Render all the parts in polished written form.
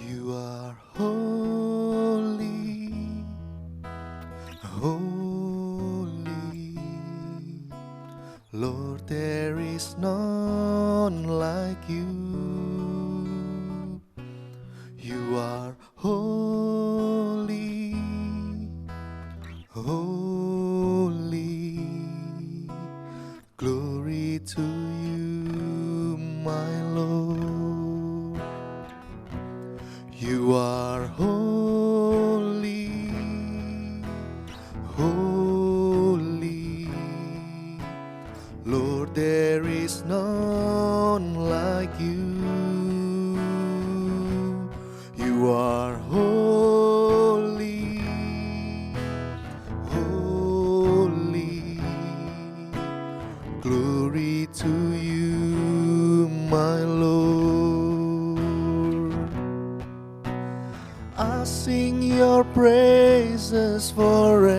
You are holy, holy. Lord, there is none like you. You are holy, holy. Glory to you, my Lord. You are holy, holy. Lord, there is none like you. You are holy, holy. Glory to you, my Lord. I sing your praises forever,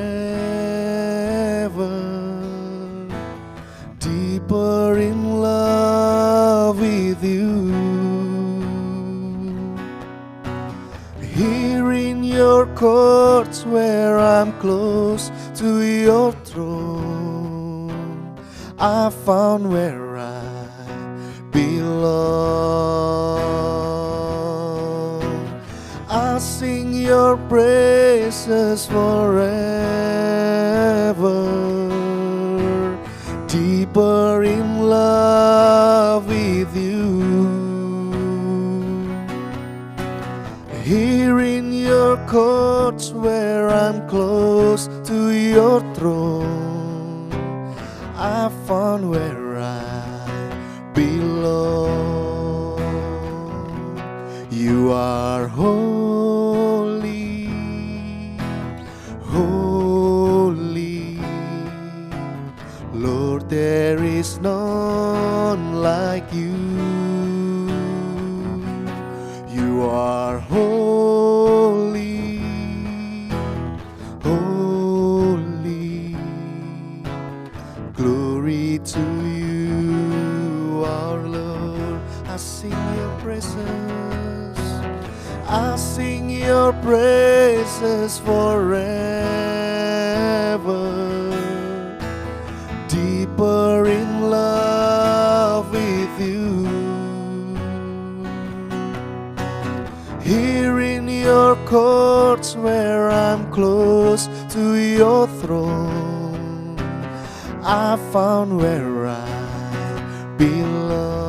deeper in love with you. Here in your courts where I'm close to your throne, I found where I belong. I sing your praises forever, deeper in love with you. Here in your courts where I'm close to your throne, I found where I belong. You are holy, holy. Lord, there is none like you. You are holy, holy. Glory to you, our Lord. I sing your praises, I sing your praises forever, deeper in love with you. Here in your courts where I'm close to your throne, I found where I belong.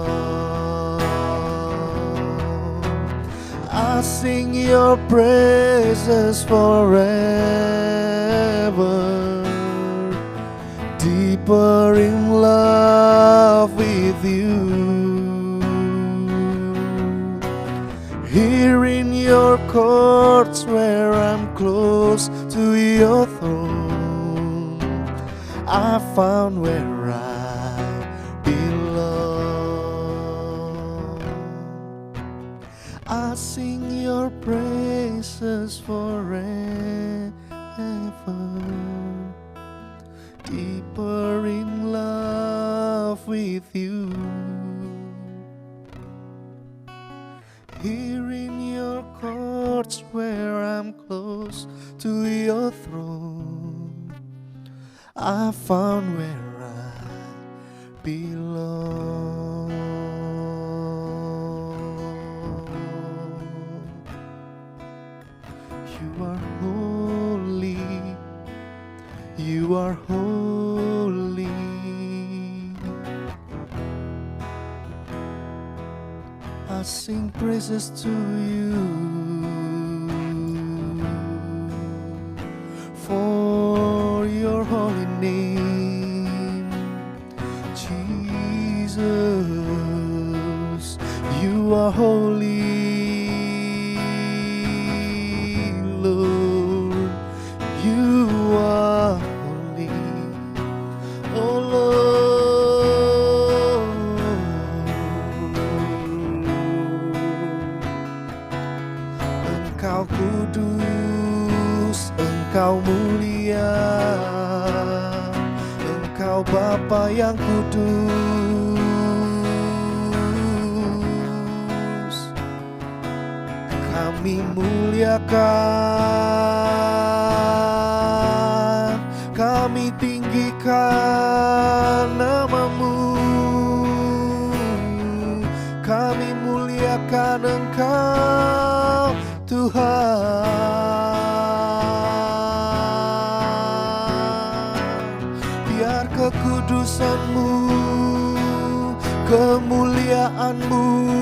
I sing your praises forever, deeper in love with you. Here in your courts where I'm close to your throne, I found where I belong. I sing your praises forever, deeper in love with you. Here in your courts where I'm close to your throne, I found where I belong. You are holy, you are holy. I sing praises to you for your holy name, Jesus. You are holy, Lord. You are holy, oh Lord. Engkau kudus, Engkau mulia, Engkau Bapa yang kudus. kami muliakan, kami tinggikan nama-Mu. Kami muliakan Engkau Tuhan. Biar kekudusan-Mu, kemuliaan-Mu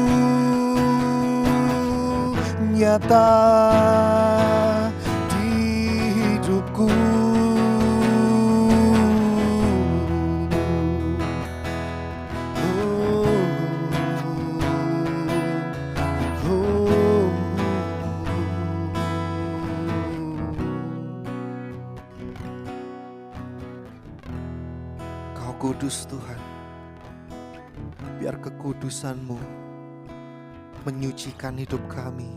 nyata di hidupku. Kau kudus Tuhan. Biar kekudusan-Mu menyucikan hidup kami.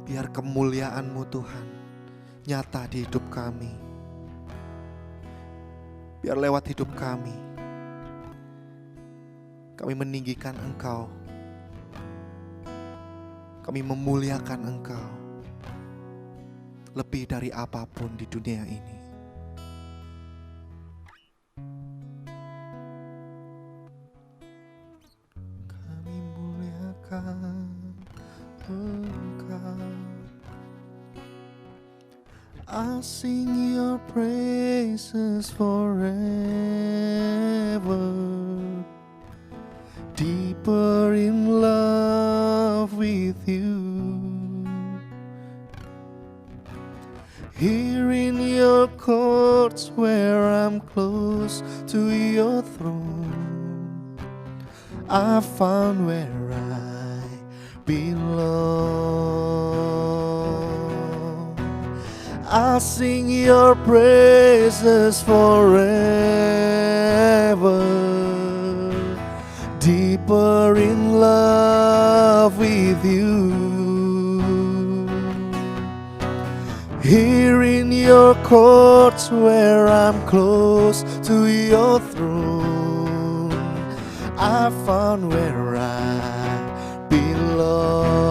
Biar kemuliaan-Mu Tuhan nyata di hidup kami. Biar lewat hidup kami meninggikan Engkau. Kami memuliakan Engkau lebih dari apapun di dunia ini. Kami muliakan Engkau. I sing your praises forever, deeper in love with you. Here in your courts where I'm close to your throne, I found where I belong. I sing your praises forever, deeper in love with you. Here in your courts where I'm close to your throne, I found where I belong.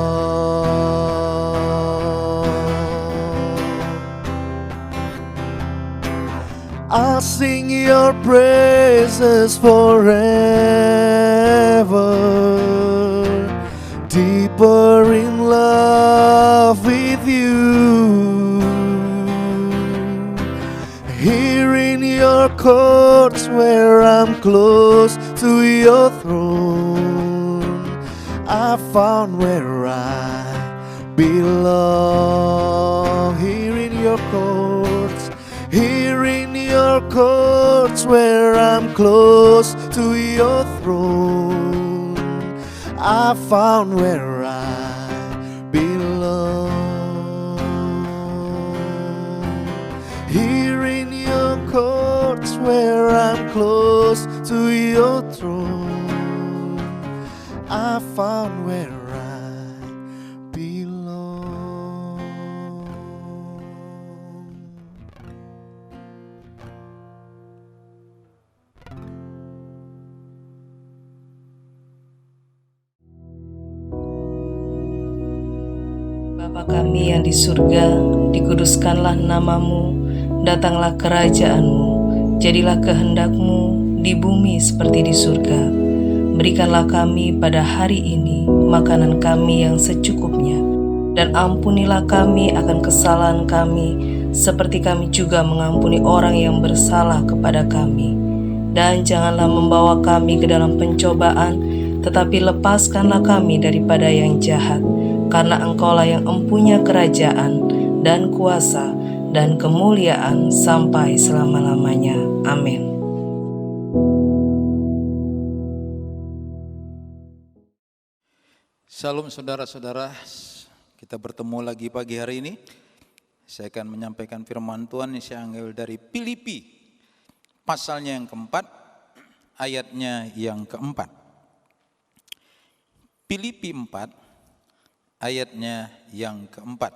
I'll sing your praises forever, deeper in love with you. Here in your courts where I'm close to your throne, I found where I belong. Here in your courts, here in your courts where I'm close to your throne, I found where I belong. Here in your courts where I'm close to your throne, I found where I belong. Bapa kami yang di surga, dikuduskanlah nama-Mu, datanglah kerajaan-Mu, jadilah kehendak-Mu di bumi seperti di surga. Berikanlah kami pada hari ini makanan kami yang secukupnya, dan ampunilah kami akan kesalahan kami, seperti kami juga mengampuni orang yang bersalah kepada kami. Dan janganlah membawa kami ke dalam pencobaan, tetapi lepaskanlah kami daripada yang jahat. Karena Engkaulah yang empunya kerajaan dan kuasa dan kemuliaan sampai selama-lamanya. Amin. Salam saudara-saudara, kita bertemu lagi pagi hari ini. Saya akan menyampaikan firman Tuhan yang saya ambil dari Filipi, pasalnya yang keempat, ayatnya yang keempat. Filipi 4, ayatnya yang keempat.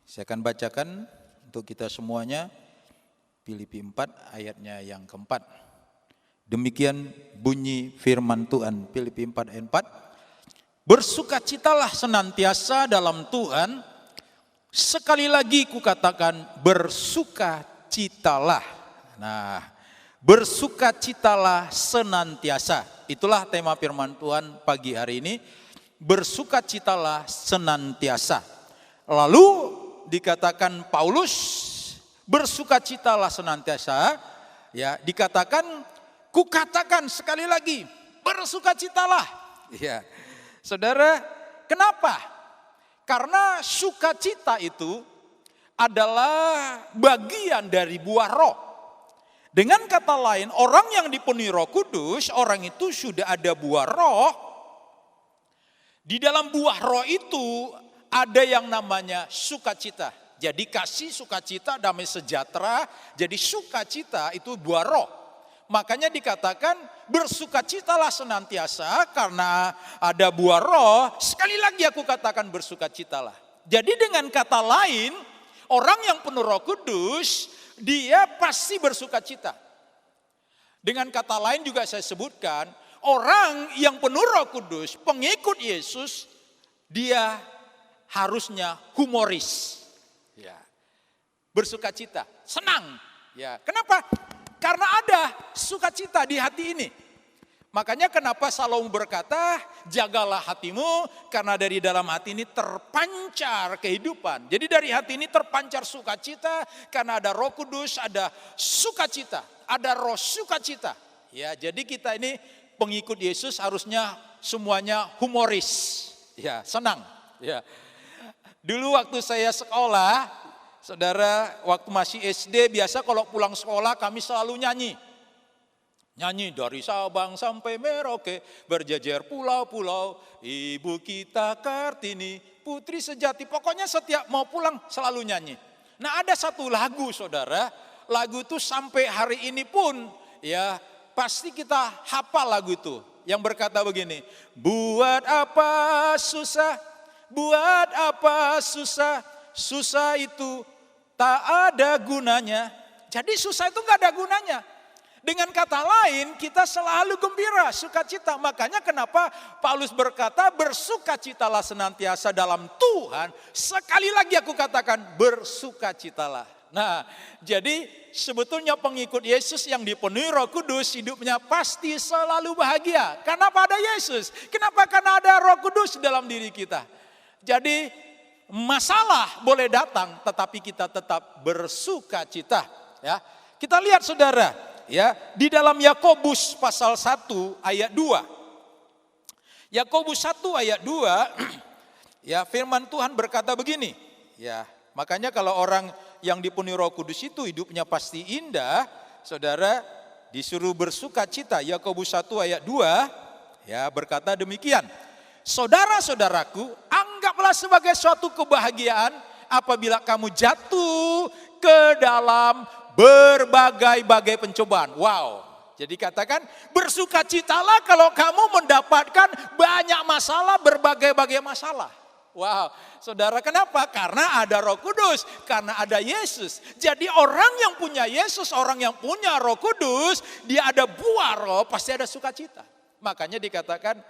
Saya akan bacakan untuk kita semuanya. Filipi 4 ayatnya yang keempat. Demikian bunyi firman Tuhan, Filipi 4 ayat 4. Bersukacitalah senantiasa dalam Tuhan. Sekali lagi kukatakan bersukacitalah. Nah, bersukacitalah senantiasa. Itulah tema firman Tuhan pagi hari ini. Bersukacitalah senantiasa. Lalu dikatakan Paulus, bersukacitalah senantiasa. Ya, dikatakan, kukatakan sekali lagi, bersukacitalah. Ya, saudara, kenapa? Karena sukacita itu adalah bagian dari buah roh. Dengan kata lain, orang yang dipenuhi Roh Kudus, orang itu sudah ada buah roh. Di dalam buah roh itu ada yang namanya sukacita. Jadi kasih, sukacita, damai sejahtera. Jadi sukacita itu buah roh. Makanya dikatakan bersukacitalah senantiasa karena ada buah roh. Sekali lagi aku katakan bersukacitalah. Jadi dengan kata lain, orang yang penuh Roh Kudus, dia pasti bersukacita. Dengan kata lain juga saya sebutkan, orang yang penuh Roh Kudus, pengikut Yesus, dia harusnya humoris. Ya. Bersukacita, senang. Ya, kenapa? Karena ada sukacita di hati ini. Makanya kenapa Salomo berkata, jagalah hatimu karena dari dalam hati ini terpancar kehidupan. Jadi dari hati ini terpancar sukacita karena ada Roh Kudus, ada sukacita, ada roh sukacita. Ya, jadi kita ini pengikut Yesus harusnya semuanya humoris. Ya, senang. Ya. Dulu waktu saya sekolah, saudara, waktu masih SD, biasa kalau pulang sekolah kami selalu nyanyi. Nyanyi dari Sabang sampai Merauke, berjejer pulau-pulau, ibu kita Kartini, putri sejati. Pokoknya setiap mau pulang selalu nyanyi. Nah, ada satu lagu, saudara, lagu itu sampai hari ini pun ya pasti kita hafal lagu itu. Yang berkata begini, buat apa susah, buat apa susah, susah itu tak ada gunanya. Jadi susah itu gak ada gunanya. Dengan kata lain, kita selalu gembira, sukacita. Makanya kenapa Paulus berkata, bersukacitalah senantiasa dalam Tuhan. Sekali lagi aku katakan, bersukacitalah. Nah, jadi sebetulnya pengikut Yesus yang dipenuhi Roh Kudus, hidupnya pasti selalu bahagia. Kenapa ada Yesus? Kenapa? Karena ada Roh Kudus dalam diri kita. Jadi masalah boleh datang, tetapi kita tetap bersukacita. Ya, kita lihat saudara. Ya, di dalam Yakobus pasal 1 ayat 2. Yakobus 1 ayat 2, ya firman Tuhan berkata begini. Ya, makanya kalau orang yang dipenuhi Roh Kudus itu hidupnya pasti indah, saudara, disuruh bersukacita. Yakobus 1 ayat 2, ya berkata demikian. Saudara-saudaraku, anggaplah sebagai suatu kebahagiaan apabila kamu jatuh ke dalam berbagai-bagai pencobaan. Wow. Jadi katakan bersukacitalah kalau kamu mendapatkan banyak masalah, berbagai-bagai masalah. Wow. Saudara, kenapa? Karena ada Roh Kudus, karena ada Yesus. Jadi orang yang punya Yesus, orang yang punya Roh Kudus, dia ada buah roh, pasti ada sukacita. Makanya dikatakan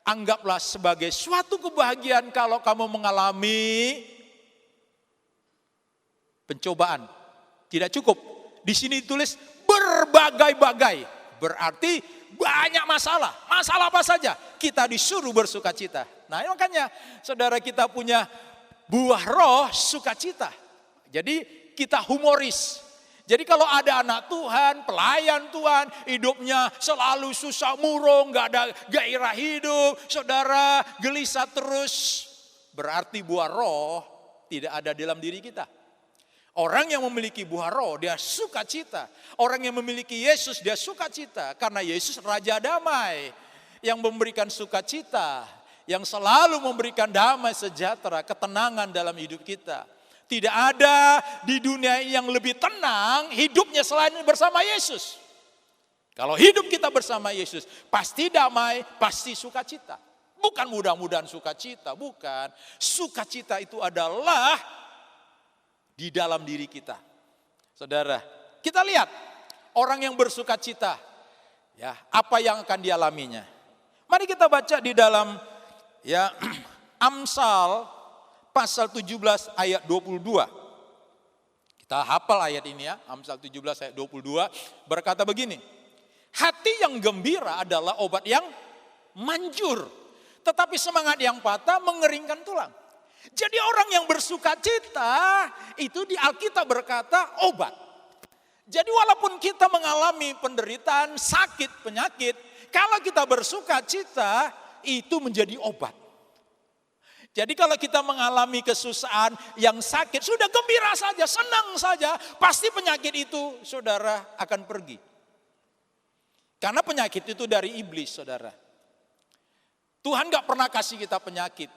anggaplah sebagai suatu kebahagiaan kalau kamu mengalami pencobaan. Tidak cukup. Di sini ditulis berbagai-bagai. Berarti banyak masalah. Masalah apa saja? Kita disuruh bersukacita. Nah, makanya saudara kita punya buah roh sukacita. Jadi kita humoris. Jadi kalau ada anak Tuhan, pelayan Tuhan, hidupnya selalu susah murung, gak ada gairah hidup, saudara gelisah terus. Berarti buah roh tidak ada dalam diri kita. Orang yang memiliki buah roh, dia sukacita. Orang yang memiliki Yesus, dia sukacita. Karena Yesus Raja Damai. Yang memberikan sukacita. Yang selalu memberikan damai sejahtera, ketenangan dalam hidup kita. Tidak ada di dunia yang lebih tenang hidupnya selain bersama Yesus. Kalau hidup kita bersama Yesus, pasti damai, pasti sukacita. Bukan mudah-mudahan sukacita, bukan. Sukacita itu adalah di dalam diri kita. Saudara, kita lihat orang yang bersukacita. Ya, apa yang akan dialaminya? Mari kita baca di dalam ya Amsal pasal 17 ayat 22. Kita hafal ayat ini ya, Amsal 17 ayat 22 berkata begini. Hati yang gembira adalah obat yang manjur, tetapi semangat yang patah mengeringkan tulang. Jadi orang yang bersuka cita itu di Alkitab berkata obat. Jadi walaupun kita mengalami penderitaan, sakit, penyakit, kalau kita bersuka cita itu menjadi obat. Jadi kalau kita mengalami kesusahan yang sakit, sudah gembira saja, senang saja, pasti penyakit itu saudara akan pergi. Karena penyakit itu dari iblis saudara. Tuhan gak pernah kasih kita penyakit.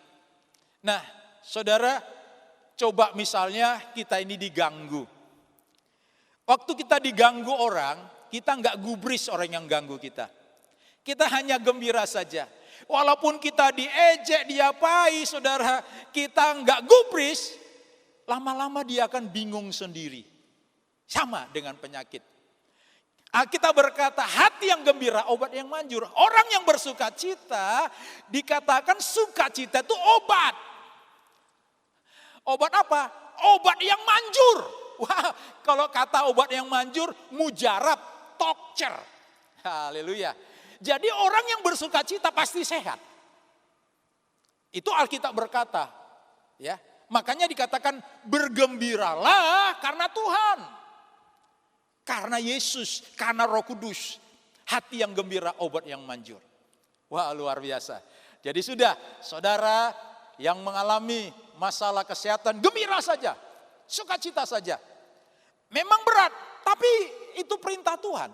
Nah saudara, coba misalnya kita ini diganggu. Waktu kita diganggu orang, kita nggak gubris orang yang ganggu kita. Kita hanya gembira saja. Walaupun kita diejek, diapai, saudara, kita nggak gubris, lama-lama dia akan bingung sendiri. Sama dengan penyakit. Kita berkata hati yang gembira, obat yang manjur. Orang yang bersuka cita, dikatakan sukacita itu obat. Obat apa? Obat yang manjur. Wah, kalau kata obat yang manjur, mujarab, tokcer. Haleluya. Jadi orang yang bersuka cita pasti sehat. Itu Alkitab berkata. Ya, makanya dikatakan bergembiralah karena Tuhan. Karena Yesus, karena Roh Kudus. Hati yang gembira, obat yang manjur. Wah, luar biasa. Jadi sudah, saudara yang mengalami masalah kesehatan, gembira saja. Sukacita saja. Memang berat, tapi itu perintah Tuhan.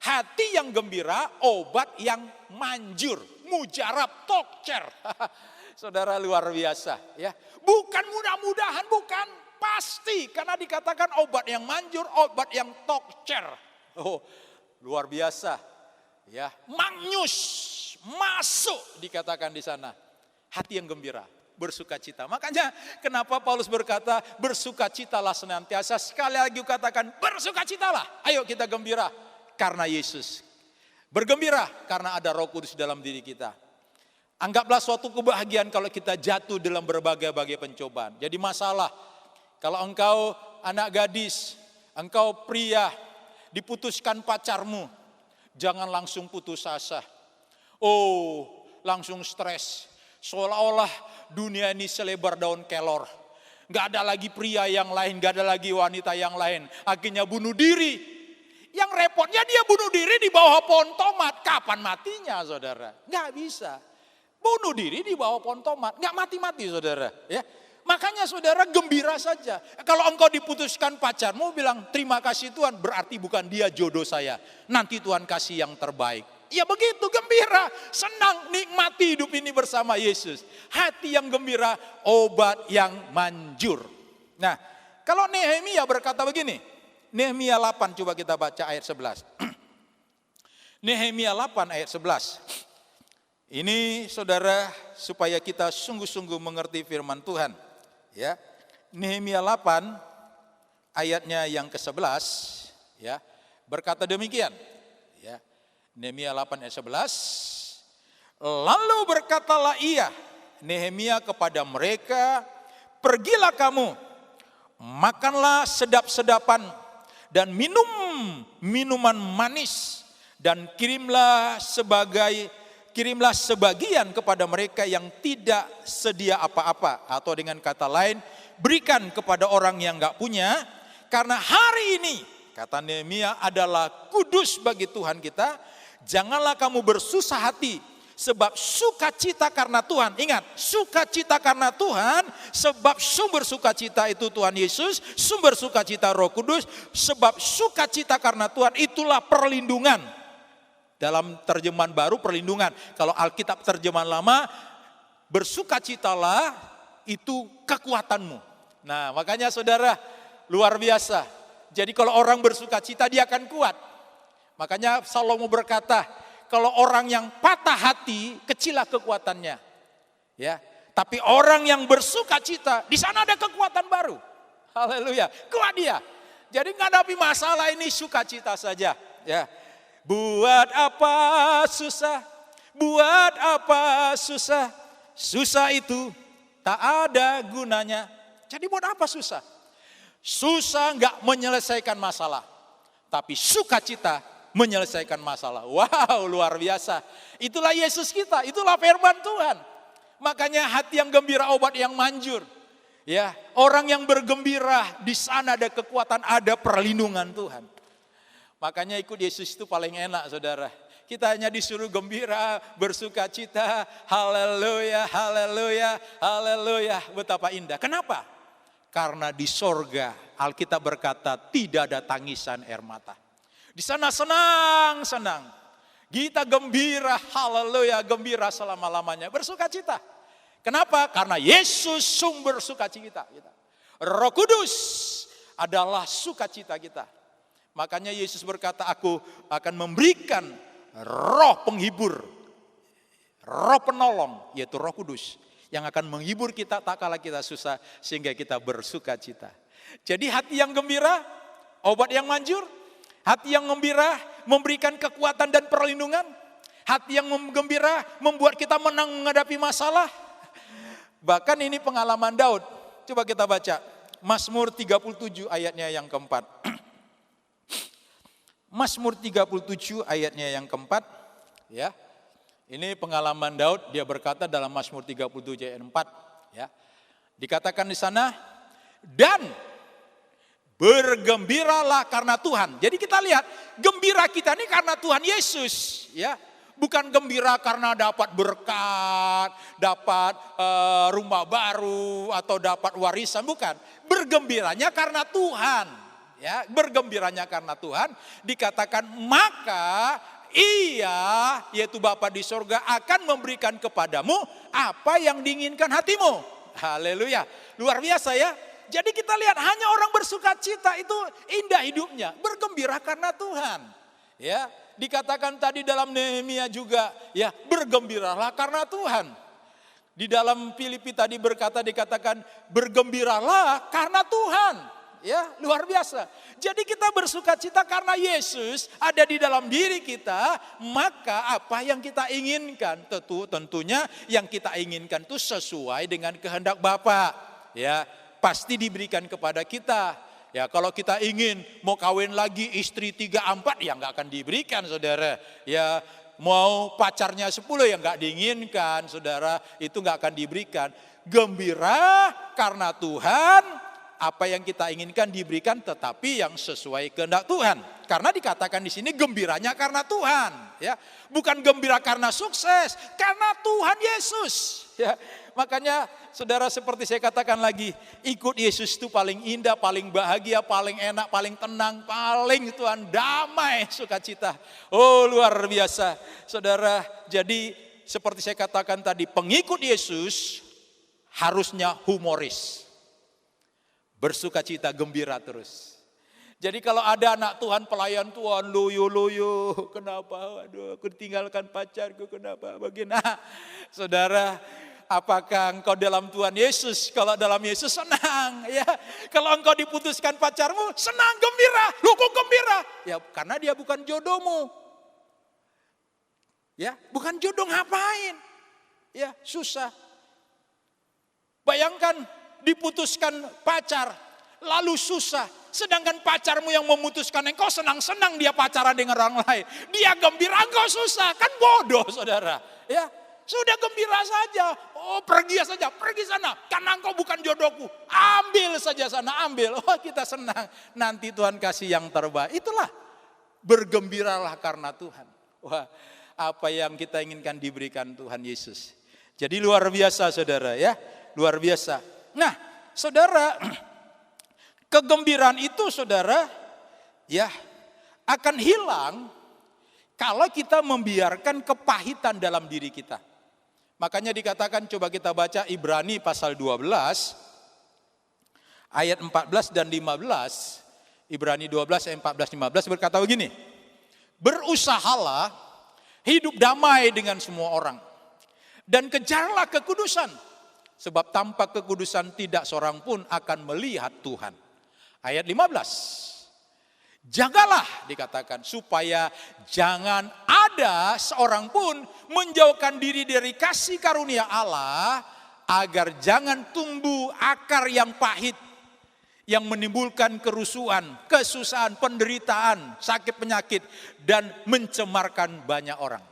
Hati yang gembira, obat yang manjur, mujarab, tokcer. Saudara luar biasa ya. Bukan mudah-mudahan, bukan, pasti karena dikatakan obat yang manjur, obat yang tokcer. Oh, luar biasa. Ya, magnus, masuk dikatakan di sana. Hati yang gembira, bersukacita. Makanya kenapa Paulus berkata bersukacitalah senantiasa. Sekali lagi katakan bersukacitalah. Ayo kita gembira karena Yesus. Bergembira karena ada Roh Kudus dalam diri kita. Anggaplah suatu kebahagiaan kalau kita jatuh dalam berbagai-bagai pencobaan. Jadi masalah kalau engkau anak gadis, engkau pria, diputuskan pacarmu, jangan langsung putus asa. Oh, langsung stres. Seolah-olah dunia ini selebar daun kelor. Gak ada lagi pria yang lain, gak ada lagi wanita yang lain. Akhirnya bunuh diri. Yang repotnya dia bunuh diri di bawah pohon tomat. Kapan matinya saudara? Gak bisa. Bunuh diri di bawah pohon tomat. Gak mati-mati saudara. Ya. Makanya saudara gembira saja. Kalau engkau diputuskan pacarmu bilang terima kasih Tuhan. Berarti bukan dia jodoh saya. Nanti Tuhan kasih yang terbaik. Ya begitu, gembira, senang, nikmati hidup ini bersama Yesus. Hati yang gembira, obat yang manjur. Nah, kalau Nehemia berkata begini. Nehemia 8, coba kita baca ayat 11. Nehemia 8 ayat 11. Ini saudara supaya kita sungguh-sungguh mengerti firman Tuhan. Ya, Nehemia 8 ayatnya yang ke-11 ya, berkata demikian. Ya. Nehemia 8 ayat 11. Lalu berkatalah ia, Nehemia kepada mereka, pergilah kamu, makanlah sedap-sedapan dan minum minuman manis dan kirimlah sebagian kepada mereka yang tidak sedia apa-apa. Atau dengan kata lain, berikan kepada orang yang gak punya. Karena hari ini, kata Nehemia, adalah kudus bagi Tuhan kita. Janganlah kamu bersusah hati, sebab sukacita karena Tuhan. Ingat, sukacita karena Tuhan, sebab sumber sukacita itu Tuhan Yesus, sumber sukacita Roh Kudus. Sebab sukacita karena Tuhan itulah perlindungan. Dalam terjemahan baru perlindungan. Kalau Alkitab terjemahan lama, bersukacitalah itu kekuatanmu. Nah makanya saudara luar biasa. Jadi kalau orang bersukacita dia akan kuat. Makanya Salomo berkata, kalau orang yang patah hati kecillah kekuatannya. Ya, tapi orang yang bersukacita di sana ada kekuatan baru. Haleluya, kuat dia. Jadi menghadapi masalah ini sukacita saja. Ya. Buat apa susah? Buat apa susah? Susah itu tak ada gunanya. Jadi buat apa susah? Susah enggak menyelesaikan masalah, tapi sukacita menyelesaikan masalah. Wow, luar biasa. Itulah Yesus kita, itulah firman Tuhan. Makanya hati yang gembira obat yang manjur. Ya, orang yang bergembira di sana ada kekuatan, ada perlindungan Tuhan. Makanya ikut Yesus itu paling enak, saudara. Kita hanya disuruh gembira, bersuka cita, haleluya, haleluya, haleluya. Betapa indah. Kenapa? Karena di sorga Alkitab berkata tidak ada tangisan air mata. Di sana senang-senang. Kita gembira, haleluya, gembira selama-lamanya. Bersuka cita. Kenapa? Karena Yesus sumber sukacita kita. Roh Kudus adalah sukacita kita. Makanya Yesus berkata, aku akan memberikan roh penghibur, roh penolong, yaitu Roh Kudus. Yang akan menghibur kita tak kala kita susah, sehingga kita bersuka cita. Jadi hati yang gembira, obat yang manjur. Hati yang gembira memberikan kekuatan dan perlindungan. Hati yang gembira membuat kita menang menghadapi masalah. Bahkan ini pengalaman Daud. Coba kita baca Mazmur 37 ayatnya yang keempat. Mazmur 37 ayatnya yang keempat. Ya. Ini pengalaman Daud, dia berkata dalam Mazmur 37 ayat 4. Ya. Dikatakan di sana, dan bergembiralah karena Tuhan. Jadi kita lihat, gembira kita ini karena Tuhan Yesus. Ya. Bukan gembira karena dapat berkat, dapat rumah baru, atau dapat warisan, bukan. Bergembiranya karena Tuhan. Ya, bergembiranya karena Tuhan, dikatakan maka Ia, yaitu Bapa di sorga, akan memberikan kepadamu apa yang diinginkan hatimu. Haleluya, luar biasa ya. Jadi kita lihat hanya orang bersuka cita itu indah hidupnya, bergembira karena Tuhan. Ya, dikatakan tadi dalam Nehemia juga, ya bergembiralah karena Tuhan. Di dalam Filipi tadi dikatakan bergembiralah karena Tuhan. Ya, luar biasa. Jadi kita bersuka cita karena Yesus ada di dalam diri kita, maka apa yang kita inginkan, tentunya yang kita inginkan itu sesuai dengan kehendak Bapa. Ya, pasti diberikan kepada kita. Ya, kalau kita ingin mau kawin lagi istri 3-4 ya nggak akan diberikan, saudara. Ya, mau pacarnya 10 ya nggak diinginkan, saudara. Itu nggak akan diberikan. Gembira karena Tuhan. Apa yang kita inginkan diberikan, tetapi yang sesuai kehendak Tuhan. Karena dikatakan di sini gembiranya karena Tuhan, ya, bukan gembira karena sukses, karena Tuhan Yesus. Ya, makanya saudara seperti saya katakan lagi, ikut Yesus itu paling indah, paling bahagia, paling enak, paling tenang, paling Tuhan damai, sukacita. Oh luar biasa, saudara. Jadi seperti saya katakan tadi, pengikut Yesus harusnya humoris. Bersuka cita, gembira terus. Jadi kalau ada anak Tuhan, pelayan Tuhan, loyo, kenapa? Aduh, aku tinggalkan pacarku, kenapa? Begini, saudara, apakah engkau dalam Tuhan Yesus? Kalau dalam Yesus senang, ya. Kalau engkau diputuskan pacarmu, senang, gembira. Lu kok gembira? Ya, karena dia bukan jodohmu. Ya, bukan jodoh, ngapain? Ya, susah. Bayangkan diputuskan pacar, lalu susah. Sedangkan pacarmu yang memutuskan engkau, senang-senang dia pacaran dengan orang lain. Dia gembira, engkau susah. Kan bodoh, saudara. Ya, sudah gembira saja. Oh, pergi saja, pergi sana. Karena engkau bukan jodohku. Ambil saja sana, ambil. Oh, kita senang. Nanti Tuhan kasih yang terbaik. Itulah, bergembiralah karena Tuhan. Wah, apa yang kita inginkan diberikan Tuhan Yesus. Jadi luar biasa, saudara, ya. Luar biasa. Nah, saudara, kegembiraan itu, saudara, ya akan hilang kalau kita membiarkan kepahitan dalam diri kita. Makanya dikatakan, coba kita baca Ibrani pasal 12 ayat 14 dan 15. Ibrani 12 ayat 14-15 berkata begini, berusahalah hidup damai dengan semua orang dan kejarlah kekudusan. Sebab tanpa kekudusan tidak seorang pun akan melihat Tuhan. Ayat 15. Jagalah, dikatakan, supaya jangan ada seorang pun menjauhkan diri dari kasih karunia Allah, agar jangan tumbuh akar yang pahit, yang menimbulkan kerusuhan, kesusahan, penderitaan, sakit penyakit, dan mencemarkan banyak orang.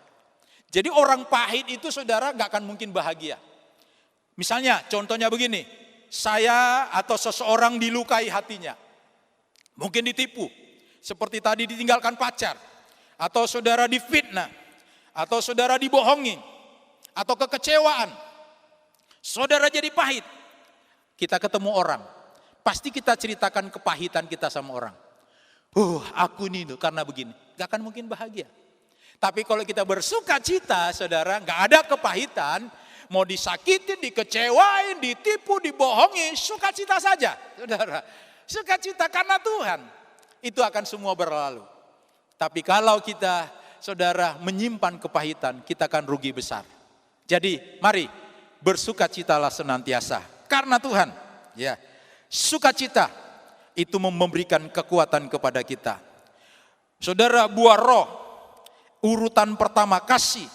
Jadi orang pahit itu saudara gak akan mungkin bahagia. Misalnya contohnya begini, saya atau seseorang dilukai hatinya, mungkin ditipu, seperti tadi ditinggalkan pacar, atau saudara difitnah, atau saudara dibohongi, atau kekecewaan, saudara jadi pahit. Kita ketemu orang, pasti kita ceritakan kepahitan kita sama orang. Aku nih karena begini, gak akan mungkin bahagia. Tapi kalau kita bersuka cita, saudara, gak ada kepahitan, mau disakitin, dikecewain, ditipu, dibohongi, sukacita saja, saudara. Sukacita karena Tuhan. Itu akan semua berlalu. Tapi kalau kita, saudara, menyimpan kepahitan, kita akan rugi besar. Jadi, mari bersukacitalah senantiasa karena Tuhan. Ya, sukacita itu memberikan kekuatan kepada kita. Saudara, buah roh, urutan pertama kasih,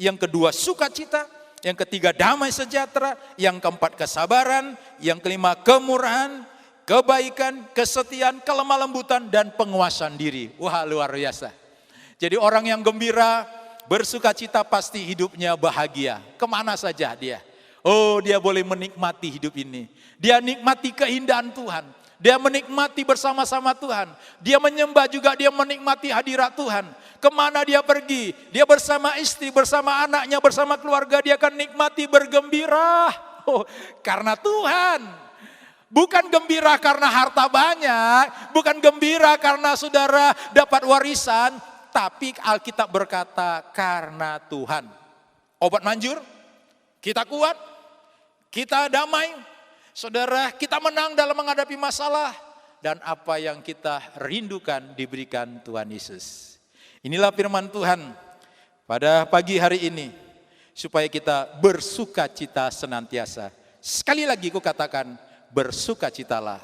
yang kedua sukacita, yang ketiga damai sejahtera, yang keempat kesabaran, yang kelima kemurahan, kebaikan, kesetiaan, kelemah lembutan, dan penguasaan diri. Wah, luar biasa. Jadi orang yang gembira, bersukacita pasti hidupnya bahagia. Kemana saja dia. Dia boleh menikmati hidup ini. Dia nikmati keindahan Tuhan. Dia menikmati bersama-sama Tuhan. Dia menyembah juga, dia menikmati hadirat Tuhan. Kemana dia pergi, dia bersama istri, bersama anaknya, bersama keluarga, dia akan nikmati bergembira. Karena Tuhan. Bukan gembira karena harta banyak, bukan gembira karena saudara dapat warisan, tapi Alkitab berkata karena Tuhan. Obat manjur, kita kuat, kita damai, saudara, kita menang dalam menghadapi masalah, dan apa yang kita rindukan diberikan Tuhan Yesus. Inilah firman Tuhan pada pagi hari ini, supaya kita bersukacita senantiasa. Sekali lagi ku katakan, bersukacitalah,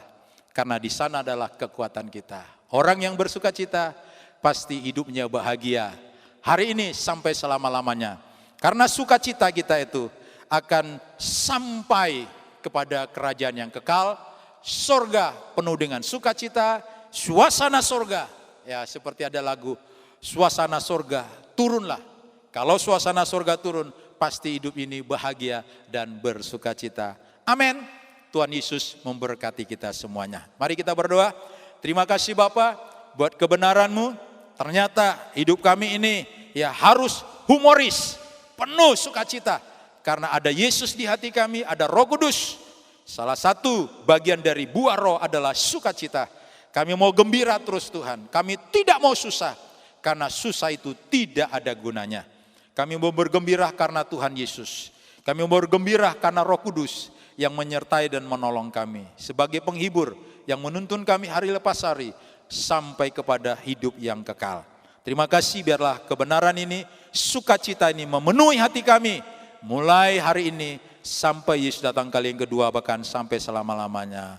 karena di sana adalah kekuatan kita. Orang yang bersukacita pasti hidupnya bahagia hari ini sampai selama-lamanya. Karena sukacita kita itu akan sampai kepada kerajaan yang kekal, surga penuh dengan sukacita, suasana surga. Ya, seperti ada lagu, suasana surga turunlah. Kalau suasana surga turun, pasti hidup ini bahagia dan bersukacita. Amin. Tuhan Yesus memberkati kita semuanya. Mari kita berdoa. Terima kasih Bapa buat kebenaran-Mu. Ternyata hidup kami ini ya harus humoris, penuh sukacita. Karena ada Yesus di hati kami, ada Roh Kudus. Salah satu bagian dari buah roh adalah sukacita. Kami mau gembira terus Tuhan. Kami tidak mau susah, karena susah itu tidak ada gunanya. Kami mau bergembira karena Tuhan Yesus. Kami mau bergembira karena Roh Kudus yang menyertai dan menolong kami sebagai penghibur yang menuntun kami hari lepas hari sampai kepada hidup yang kekal. Terima kasih, biarlah kebenaran ini, sukacita ini memenuhi hati kami mulai hari ini sampai Yesus datang kali yang kedua, bahkan sampai selama-lamanya.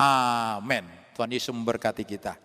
Amin. Tuhan Yesus memberkati kita.